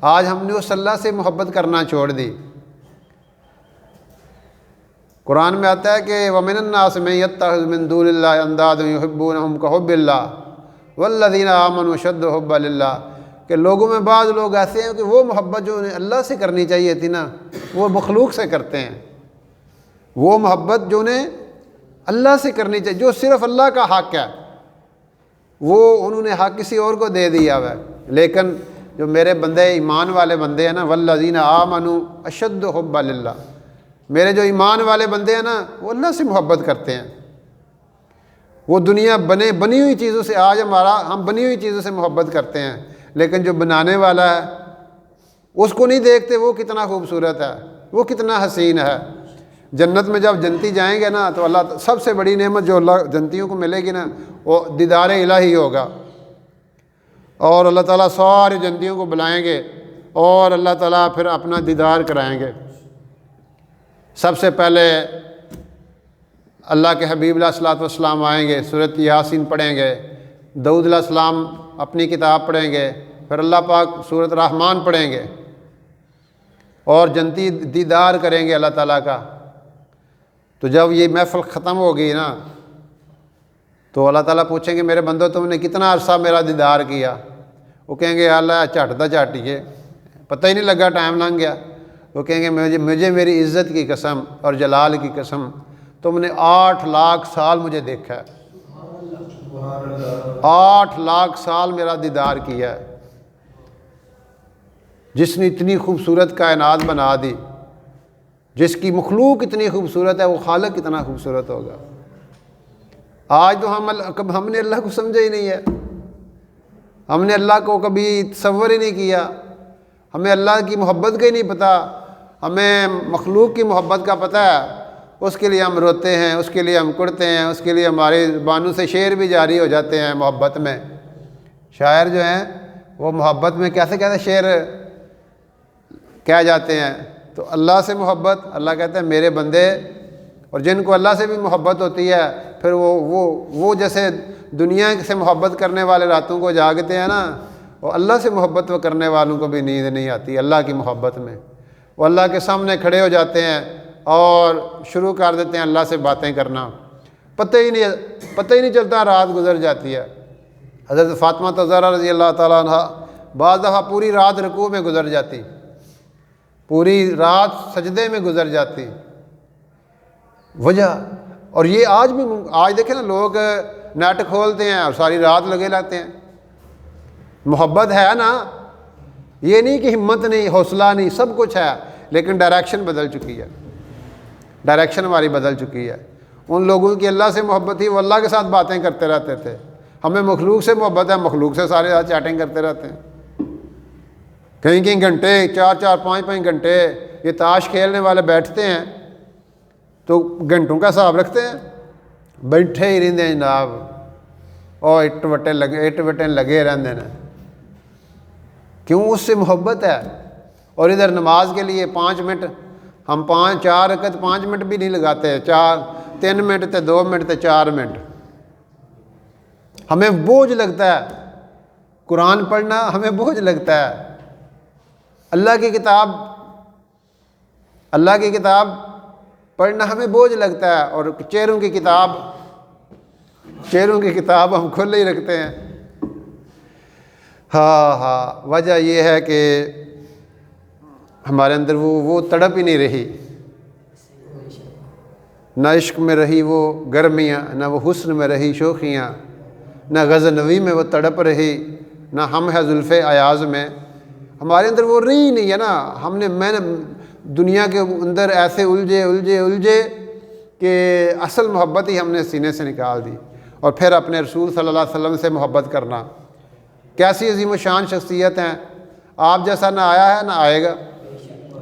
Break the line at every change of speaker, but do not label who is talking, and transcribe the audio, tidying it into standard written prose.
آج ہم نے اس اللہ سے محبت کرنا چھوڑ دی۔ قرآن میں آتا ہے کہ وَمِنَ النَّاسِ مَن يَتَّخِذُ مِن دُونِ اللَّهِ أَندَادًا يُحِبُّونَهُمْ كَحُبِّ اللَّهِ وَالَّذِينَ آمَنُوا أَشَدُّ حُبًّا لِلَّهِ، کہ لوگوں میں بعض لوگ ایسے ہیں کہ وہ محبت جو انہیں اللہ سے کرنی چاہیے تھی نا، وہ مخلوق سے کرتے ہیں۔ وہ محبت جو انہیں اللہ سے کرنی چاہیے، جو صرف اللہ کا حق ہے، وہ انہوں نے حق کسی اور کو دے دیا ہوا ہے۔ لیکن جو میرے بندے ایمان والے بندے ہیں نا، والذین آمنوا اشد حبا للہ، میرے جو ایمان والے بندے ہیں نا، وہ اللہ سے محبت کرتے ہیں۔ وہ دنیا بنی ہوئی چیزوں سے، آج ہم بنی ہوئی چیزوں سے محبت کرتے ہیں، لیکن جو بنانے والا ہے اس کو نہیں دیکھتے وہ کتنا خوبصورت ہے، وہ کتنا حسین ہے۔ جنت میں جب جنتی جائیں گے نا، تو اللہ سب سے بڑی نعمت جو اللہ جنتیوں کو ملے گی نا، وہ دیدار الہی ہوگا۔ اور اللہ تعالیٰ سارے جنتیوں کو بلائیں گے اور اللہ تعالیٰ پھر اپنا دیدار کرائیں گے۔ سب سے پہلے اللہ کے حبیب علیہ الصلوۃ والسلام آئیں گے، سورۃ یاسین پڑھیں گے، داؤد علیہ السلام اپنی کتاب پڑھیں گے، پھر اللہ پاک سورۃ رحمان پڑھیں گے، اور جنتی دیدار کریں گے اللہ تعالیٰ کا۔ تو جب یہ محفل ختم ہوگی نا، تو اللہ تعالیٰ پوچھیں گے میرے بندو تم نے کتنا عرصہ میرا دیدار کیا؟ وہ کہیں گے اللہ جھٹ دا جھٹ یہ پتہ ہی نہیں لگا، ٹائم لنگ گیا۔ وہ کہیں گے مجھے میری عزت کی قسم اور جلال کی قسم، تم نے 8 لاکھ سال مجھے دیکھا ہے، 8 لاکھ سال میرا دیدار کیا ہے۔ جس نے اتنی خوبصورت کائنات بنا دی، جس کی مخلوق اتنی خوبصورت ہے، وہ خالق کتنا خوبصورت ہوگا۔ آج تو ہم نے اللہ کو سمجھا ہی نہیں ہے، ہم نے اللہ کو کبھی تصور ہی نہیں کیا، ہمیں اللہ کی محبت کا ہی نہیں پتہ، ہمیں مخلوق کی محبت کا پتہ ہے۔ اس کے لیے ہم روتے ہیں، اس کے لیے ہم کڑتے ہیں، اس کے لیے ہماری زبانوں سے شعر بھی جاری ہو جاتے ہیں محبت میں۔ شاعر جو ہیں وہ محبت میں کیسے شعر کہہ جاتے ہیں۔ تو اللہ سے محبت، اللہ کہتے ہیں میرے بندے، اور جن کو اللہ سے بھی محبت ہوتی ہے، پھر وہ جیسے دنیا سے محبت کرنے والے راتوں کو جاگتے ہیں نا، وہ اللہ سے محبت کرنے والوں کو بھی نیند نہیں آتی اللہ کی محبت میں۔ وہ اللہ کے سامنے کھڑے ہو جاتے ہیں اور شروع کر دیتے ہیں اللہ سے باتیں کرنا، پتہ ہی نہیں چلتا، رات گزر جاتی ہے۔ حضرت فاطمہ زہرا رضی اللہ تعالیٰ عنہ بعض دفعہ پوری رات رکوع میں گزر جاتی، پوری رات سجدے میں گزر جاتی۔ وجہ، اور یہ آج دیکھیں نا، لوگ نیٹ کھولتے ہیں اور ساری رات لگے لاتے ہیں۔ محبت ہے نا، یہ نہیں کہ ہمت نہیں، حوصلہ نہیں، سب کچھ ہے، لیکن ڈائریکشن بدل چکی ہے، ڈائریکشن ہماری بدل چکی ہے۔ ان لوگوں کی اللہ سے محبت تھی، وہ اللہ کے ساتھ باتیں کرتے رہتے تھے۔ ہمیں مخلوق سے محبت ہے، مخلوق سے سارے رات چیٹنگ کرتے رہتے ہیں، کہیں گھنٹے 4 5 گھنٹے۔ یہ تاش کھیلنے والے بیٹھتے ہیں تو گھنٹوں کا حساب رکھتے ہیں، بیٹھے ہی رہتے ہیں جناب، اور اٹ وٹے لگے رہتے ہیں۔ کیوں؟ اس سے محبت ہے۔ اور ادھر نماز کے لیے 5 منٹ، ہم 4 رکعت 5 منٹ بھی نہیں لگاتے، 3 منٹ تے 2 منٹ تے 4 منٹ۔ ہمیں بوجھ لگتا ہے قرآن پڑھنا، ہمیں بوجھ لگتا ہے اللہ کی کتاب پڑھنا، ہمیں بوجھ لگتا ہے، اور چہروں کی کتاب ہم کھلے ہی رکھتے ہیں۔ ہاں، وجہ یہ ہے کہ ہمارے اندر وہ تڑپ ہی نہیں رہی، نہ عشق میں رہی وہ گرمیاں، نہ وہ حسن میں رہی شوخیاں، نہ غزنوی میں وہ تڑپ رہی، نہ ہم ہے زلف ایاز میں۔ ہمارے اندر وہ رہی نہیں ہے نا۔ میں نے دنیا کے اندر ایسے الجھے کہ اصل محبت ہی ہم نے سینے سے نکال دی۔ اور پھر اپنے رسول صلی اللہ علیہ وسلم سے محبت کرنا، کیسی عظیم و شان شخصیت ہیں، آپ جیسا نہ آیا ہے نہ آئے گا۔